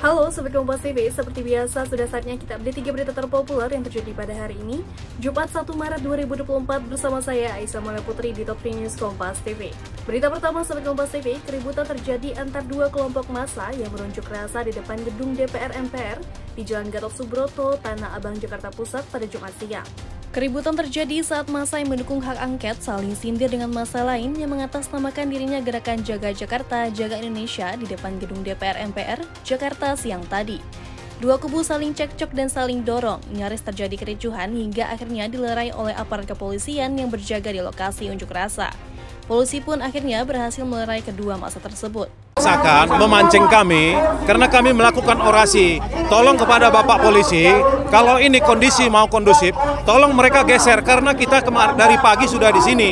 Halo Sobat Kompas TV, seperti biasa sudah saatnya kita update 3 berita terpopuler yang terjadi pada hari ini, Jumat 1 Maret 2024 bersama saya Aisyah Mala Putri di Top 3 News Kompas TV. Berita pertama Sobat Kompas TV, keributan terjadi antar dua kelompok massa yang berunjuk rasa di depan gedung DPR MPR di Jalan Gatot Subroto, Tanah Abang, Jakarta Pusat pada Jumat siang. Keributan terjadi saat massa yang mendukung hak angket saling sindir dengan massa lain yang mengatasnamakan dirinya Gerakan Jaga Jakarta, Jaga Indonesia di depan gedung DPR MPR, Jakarta siang tadi. Dua kubu saling cekcok dan saling dorong, nyaris terjadi kericuhan hingga akhirnya dilerai oleh aparat kepolisian yang berjaga di lokasi unjuk rasa. Polisi pun akhirnya berhasil melerai kedua massa tersebut. Rasakan memancing kami karena kami melakukan orasi. Tolong kepada Bapak Polisi, kalau ini kondisi mau kondusif, tolong mereka geser karena kita dari pagi sudah di sini.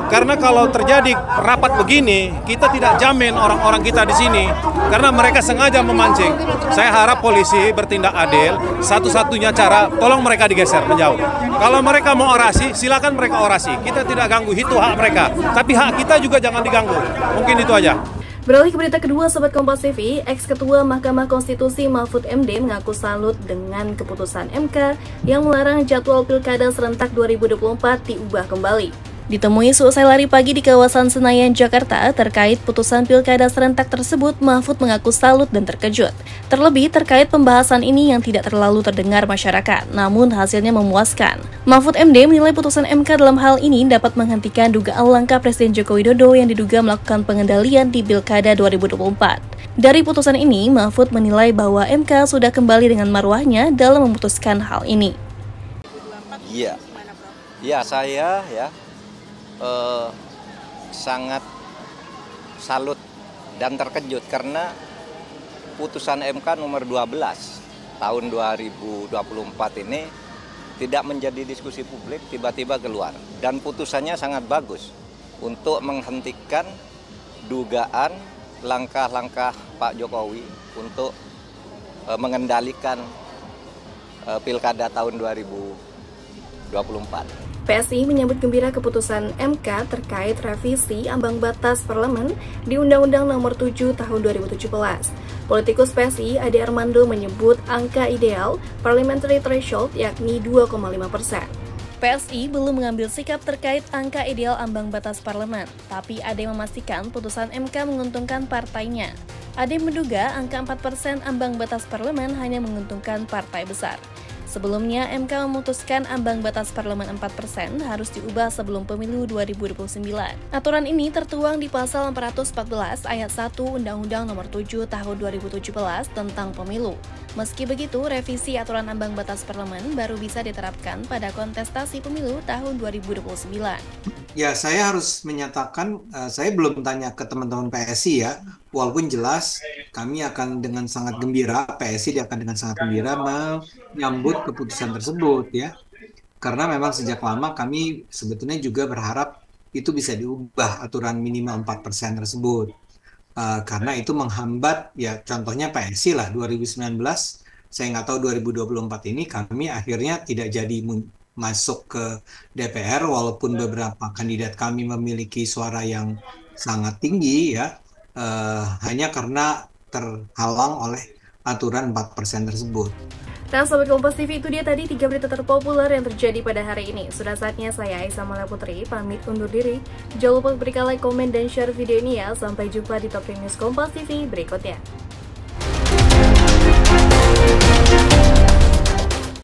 Karena kalau terjadi rapat begini, kita tidak jamin orang-orang kita di sini karena mereka sengaja memancing. Saya harap polisi bertindak adil. Satu-satunya cara, tolong mereka digeser menjauh. Kalau mereka mau orasi, silakan mereka orasi. Kita tidak ganggu, itu hak mereka. Tapi hak kita juga jangan diganggu. Mungkin itu aja. Beralih ke berita kedua Sobat Kompas TV, ex-ketua Mahkamah Konstitusi Mahfud MD mengaku salut dengan keputusan MK yang melarang jadwal Pilkada serentak 2024 diubah kembali. Ditemui seusai lari pagi di kawasan Senayan, Jakarta terkait putusan Pilkada serentak tersebut, Mahfud mengaku salut dan terkejut. Terlebih terkait pembahasan ini yang tidak terlalu terdengar masyarakat, namun hasilnya memuaskan. Mahfud MD menilai putusan MK dalam hal ini dapat menghentikan dugaan langkah Presiden Joko Widodo yang diduga melakukan pengendalian di Pilkada 2024. Dari putusan ini, Mahfud menilai bahwa MK sudah kembali dengan marwahnya dalam memutuskan hal ini. Iya, saya sangat salut dan terkejut karena putusan MK nomor 12 tahun 2024 ini tidak menjadi diskusi publik, tiba-tiba keluar. Dan putusannya sangat bagus untuk menghentikan dugaan langkah-langkah Pak Jokowi untuk mengendalikan Pilkada tahun 2024. PSI menyambut gembira keputusan MK terkait revisi ambang batas parlemen di Undang-Undang Nomor 7 Tahun 2017. Politikus PSI Ade Armando menyebut angka ideal parliamentary threshold yakni 2,5%. PSI belum mengambil sikap terkait angka ideal ambang batas parlemen, tapi Ade memastikan putusan MK menguntungkan partainya. Ade menduga angka 4% ambang batas parlemen hanya menguntungkan partai besar. Sebelumnya, MK memutuskan ambang batas parlemen 4% harus diubah sebelum pemilu 2029. Aturan ini tertuang di pasal 414 ayat 1 Undang-Undang Nomor 7 Tahun 2017 tentang pemilu. Meski begitu, revisi aturan ambang batas parlemen baru bisa diterapkan pada kontestasi pemilu tahun 2029. Ya, saya harus menyatakan, saya belum tanya ke teman-teman PSI ya, walaupun jelas kami akan dengan sangat gembira, PSI akan dengan sangat gembira menyambut keputusan tersebut ya. Karena memang sejak lama kami sebetulnya juga berharap itu bisa diubah aturan minimal 4% tersebut. Karena itu menghambat, ya contohnya PSI lah 2019, saya nggak tahu 2024 ini kami akhirnya tidak jadi masuk ke DPR walaupun beberapa kandidat kami memiliki suara yang sangat tinggi ya, hanya karena terhalang oleh aturan 4% tersebut. Nah Sobat Kompas TV, itu dia tadi 3 berita terpopuler yang terjadi pada hari ini. Sudah saatnya saya Aisyah Mala Putri pamit undur diri. Jangan lupa berikan like, komen, dan share video ini ya. Sampai jumpa di Top 3 News Kompas TV berikutnya.